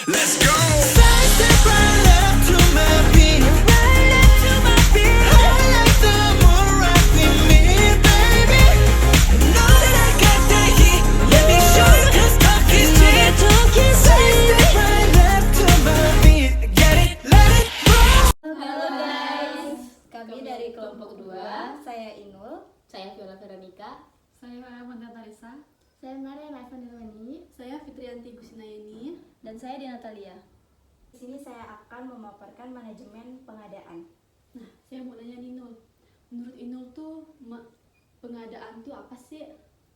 Let's go. Side step right left to my beat. Right left to my beat. I like the moon rock with me, baby. I know that I got that heat. Let me show you 'cause talk is cheap. Side step right left to my beat. Get it, let it roll. Halo guys, kami dari kelompok 2. Saya Inul, Saya Viola Veronica. Saya Amanda Tarisa. saya Maria Naifa Nirwani, Saya Fitrianti Gusinayani. dan saya Dina Talia. Di sini saya akan memaparkan manajemen pengadaan. Nah, saya mau nanya nih Inul. Menurut Inul tuh pengadaan tuh apa sih?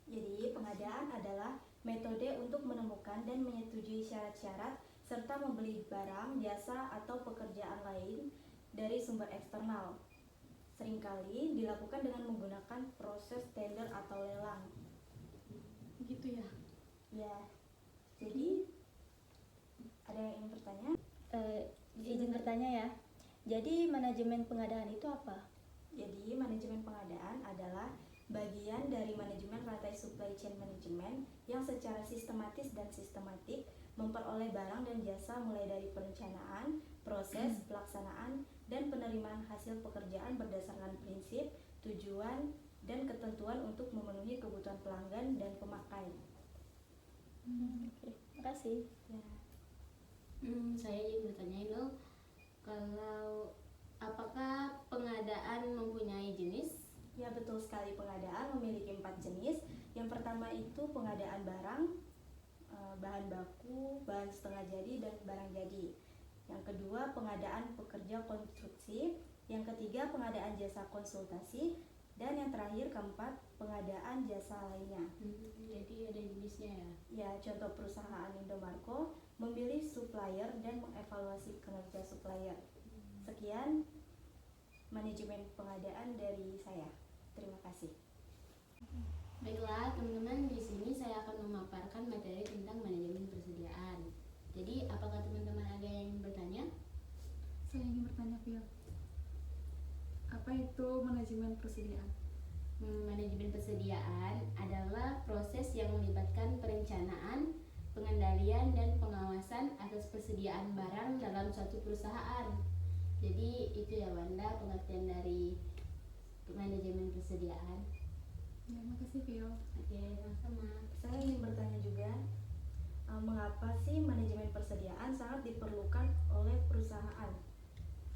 Jadi, pengadaan adalah metode untuk menemukan dan menyetujui syarat-syarat serta membeli barang, jasa, atau pekerjaan lain dari sumber eksternal. Seringkali dilakukan dengan menggunakan proses tender atau lelang. Gitu ya. Ya, jadi ada yang ingin bertanya? Izin bertanya ya. Jadi manajemen pengadaan itu apa? Jadi, manajemen pengadaan adalah bagian dari manajemen rantai supply chain management yang secara sistematis dan sistematik memperoleh barang dan jasa mulai dari perencanaan, proses, pelaksanaan, dan penerimaan hasil pekerjaan berdasarkan prinsip, tujuan, dan ketentuan untuk memenuhi kebutuhan pelanggan dan pemakai. Oke, makasih. Ya. Saya ingin bertanya itu, kalau apakah pengadaan mempunyai jenis? Ya, betul sekali, pengadaan memiliki 4 jenis. Yang pertama itu pengadaan barang, bahan baku, bahan setengah jadi, dan barang jadi. Yang kedua, pengadaan pekerja konstruksi. Yang ketiga, pengadaan jasa konsultasi. Dan yang terakhir, keempat, pengadaan jasa lainnya. Jadi ada jenisnya ya. Ya, contoh perusahaan Indomarko memilih supplier dan mengevaluasi kinerja supplier. Sekian manajemen pengadaan dari saya. Terima kasih. Baiklah teman-teman, di sini saya akan memaparkan materi tentang manajemen persediaan. Jadi apakah teman-teman ada yang ingin bertanya? Saya ingin bertanya, Phil. Apa itu manajemen persediaan? Manajemen persediaan adalah proses yang melibatkan perencanaan, pengendalian, dan pengawasan atas persediaan barang dalam suatu perusahaan. Jadi itu ya Wanda, pengertian dari manajemen persediaan. Ya, makasih Phil. Oke, sama-sama. Saya ingin bertanya juga, mengapa sih manajemen persediaan sangat diperlukan oleh perusahaan?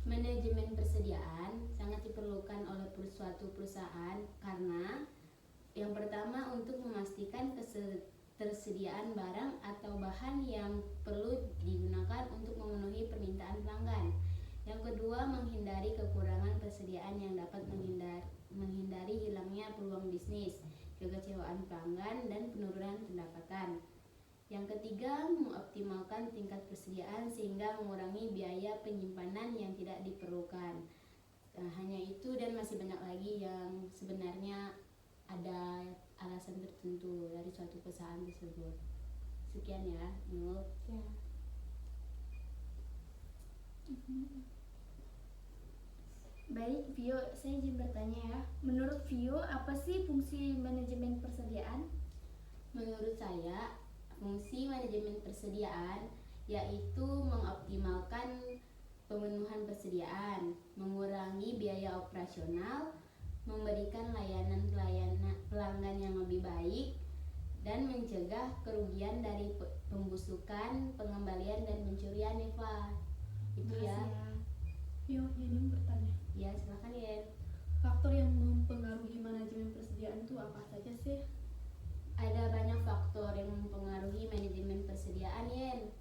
Manajemen persediaan sangat diperlukan oleh suatu perusahaan karena yang pertama untuk memastikan ketersediaan barang atau bahan yang perlu digunakan untuk memenuhi permintaan pelanggan. Yang kedua, menghindari kekurangan persediaan yang dapat menghindari hilangnya peluang bisnis, kekecewaan pelanggan, dan penurunan pendapatan. Yang ketiga, mengoptimalkan tingkat persediaan sehingga mengurangi biaya penyimpanan yang tidak diperlukan. Hanya itu dan masih banyak lagi yang sebenarnya ada alasan tertentu dari suatu perusahaan tersebut. Sekian ya, Nul. Ya. Baik, Vio, saya izin bertanya ya. Menurut Vio, apa sih fungsi manajemen persediaan? Menurut saya, fungsi manajemen persediaan yaitu mengoptimalkan pemenuhan persediaan, mengurangi biaya operasional, memberikan layanan pelanggan yang lebih baik, dan mencegah kerugian dari pembusukan, pengembalian, dan pencurian, Eva. Itu ya. Phil, ingin bertanya. Ya, silakan ya. Faktor yang mempengaruhi manajemen persediaan itu apa saja sih? Ada banyak faktor yang mempengaruhi manajemen persediaan, Yen.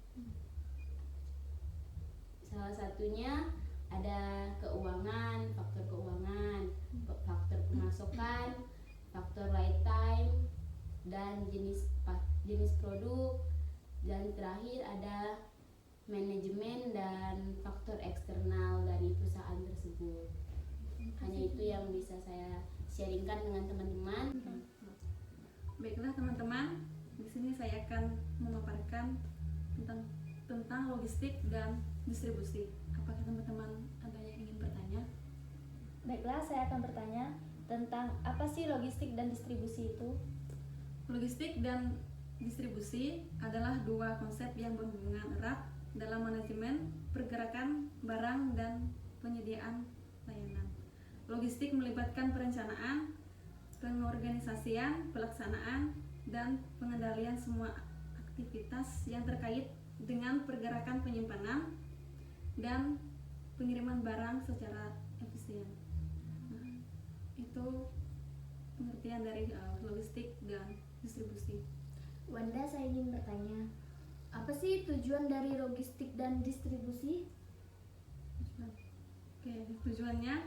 Salah satunya ada keuangan, faktor keuangan, faktor pemasukan, faktor lifetime, dan jenis produk, dan terakhir ada manajemen dan faktor eksternal dari perusahaan tersebut. Hanya itu yang bisa saya sharingkan dengan teman-teman. Baiklah teman-teman, di sini saya akan memaparkan tentang logistik dan distribusi. Apakah teman-teman ada yang ingin bertanya? Baiklah, saya akan bertanya tentang apa sih logistik dan distribusi itu? Logistik dan distribusi adalah dua konsep yang berhubungan erat dalam manajemen pergerakan barang dan penyediaan layanan. Logistik melibatkan perencanaan, pengorganisasian, pelaksanaan, dan pengendalian semua aktivitas yang terkait dengan pergerakan penyimpanan dan pengiriman barang secara efisien. Nah, itu pengertian dari logistik dan distribusi. Wanda, saya ingin bertanya, apa sih tujuan dari logistik dan distribusi? Oke, tujuannya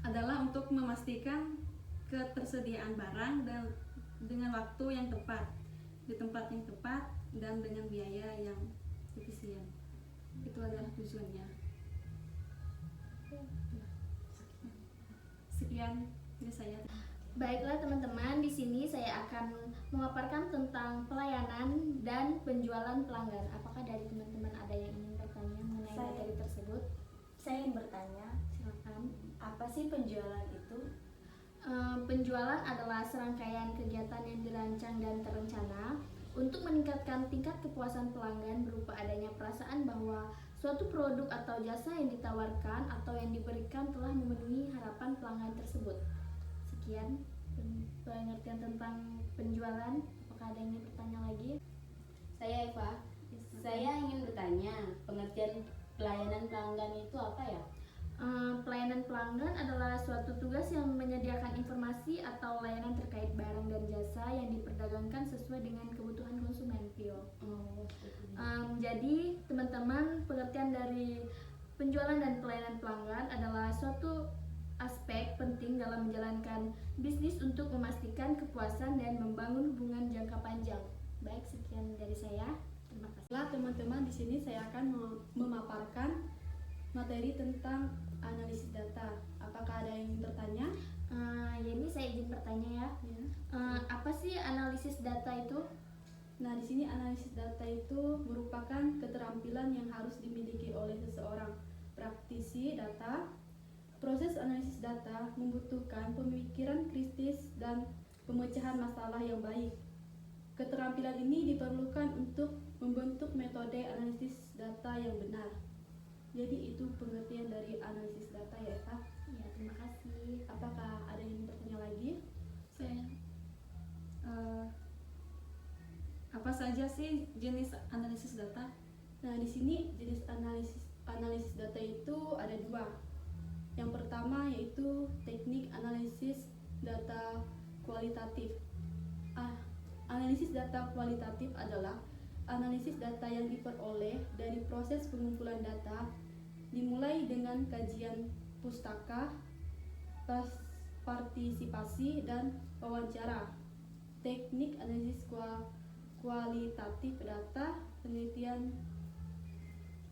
adalah untuk memastikan ketersediaan barang dan dengan waktu yang tepat, di tempat yang tepat, dan dengan biaya yang efisien. Itu adalah tujuannya. Sekian dari saya. Baiklah teman-teman, di sini saya akan memaparkan tentang pelayanan dan penjualan pelanggan. Apakah dari teman-teman ada yang ingin bertanya mengenai Saya. materi tersebut? Saya ingin bertanya, Silakan. apa sih penjualan itu? Penjualan adalah serangkaian kegiatan yang dirancang dan terencana untuk meningkatkan tingkat kepuasan pelanggan berupa adanya perasaan bahwa suatu produk atau jasa yang ditawarkan atau yang diberikan telah memenuhi harapan pelanggan tersebut. Sekian pengertian tentang penjualan. Apakah ada yang ingin bertanya lagi? Saya Eva. Saya ingin bertanya, pengertian pelayanan pelanggan itu apa ya? Pelayanan pelanggan adalah suatu tugas yang menyediakan informasi atau layanan terkait barang dan jasa yang diperdagangkan sesuai dengan kebutuhan konsumen, Pio. Oh, seperti ini. Jadi teman-teman, pengertian dari penjualan dan pelayanan pelanggan adalah suatu aspek penting dalam menjalankan bisnis untuk memastikan kepuasan dan membangun hubungan jangka panjang. Baik, sekian dari saya. Terima kasih. Baiklah teman-teman, di sini saya akan memaparkan materi tentang analisis data. Apakah ada yang ingin bertanya? Ya, ini saya izin bertanya ya. Ya. Apa sih analisis data itu? Nah, di sini analisis data itu merupakan keterampilan yang harus dimiliki oleh seseorang praktisi data. Proses analisis data membutuhkan pemikiran kritis dan pemecahan masalah yang baik. Keterampilan ini diperlukan untuk membentuk metode analisis data yang benar. Jadi itu pengertian dari analisis data ya Eva. Ya, terima kasih. Apakah ada yang bertanya lagi? Saya apa saja sih jenis analisis data? Nah, di sini jenis analisis data itu ada dua. Yang pertama yaitu teknik analisis data kualitatif. Analisis data kualitatif adalah analisis data yang diperoleh dari proses pengumpulan data, dimulai dengan kajian pustaka, partisipasi, dan wawancara. Teknik analisis kualitatif data penelitian.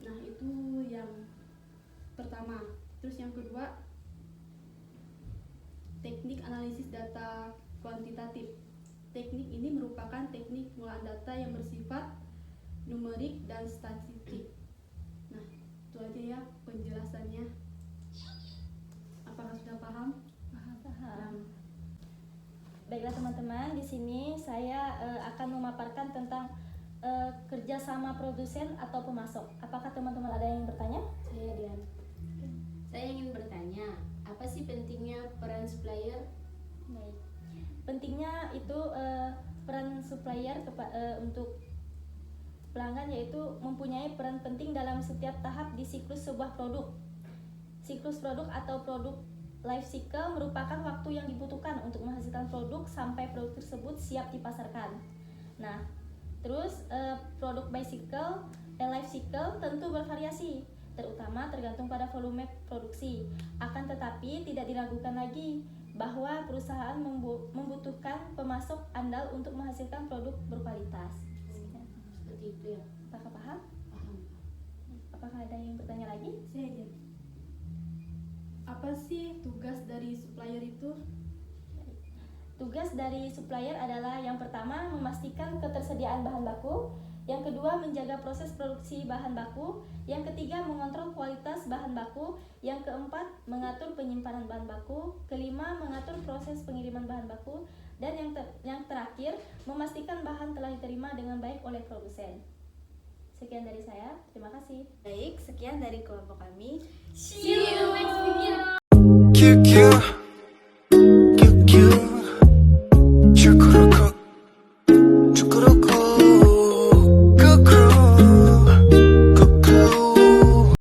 Nah, itu yang pertama. Terus yang kedua, teknik analisis data kuantitatif. Teknik ini merupakan teknik pengolahan data yang bersifat numerik dan statistik. Nah, itu aja ya penjelasannya. Apakah sudah paham? Paham. Baiklah teman-teman, di sini saya akan memaparkan tentang kerjasama produsen atau pemasok. Apakah teman-teman ada yang bertanya? Saya Dian. Saya ingin bertanya, apa sih pentingnya peran supplier? Baik. Pentingnya itu peran supplier untuk pelanggan yaitu mempunyai peran penting dalam setiap tahap di siklus sebuah produk. Siklus produk atau produk life cycle merupakan waktu yang dibutuhkan untuk menghasilkan produk sampai produk tersebut siap dipasarkan. Nah, terus produk by cycle dan life cycle tentu bervariasi, terutama tergantung pada volume produksi. Akan tetapi tidak diragukan lagi bahwa perusahaan membutuhkan pemasok andal untuk menghasilkan produk berkualitas. Seperti itu ya. Apakah paham? Paham. Apakah ada yang bertanya lagi? Saya aja. Apa sih tugas dari supplier itu? Tugas dari supplier adalah yang pertama memastikan ketersediaan bahan baku, yang kedua menjaga proses produksi bahan baku, yang ketiga mengontrol kualitas bahan baku, yang keempat mengatur penyimpanan bahan baku, kelima mengatur proses pengiriman bahan baku, dan yang terakhir memastikan bahan telah diterima dengan baik oleh produsen. Sekian dari saya, terima kasih. Baik, sekian dari kelompok kami. See you next video. QQ QQ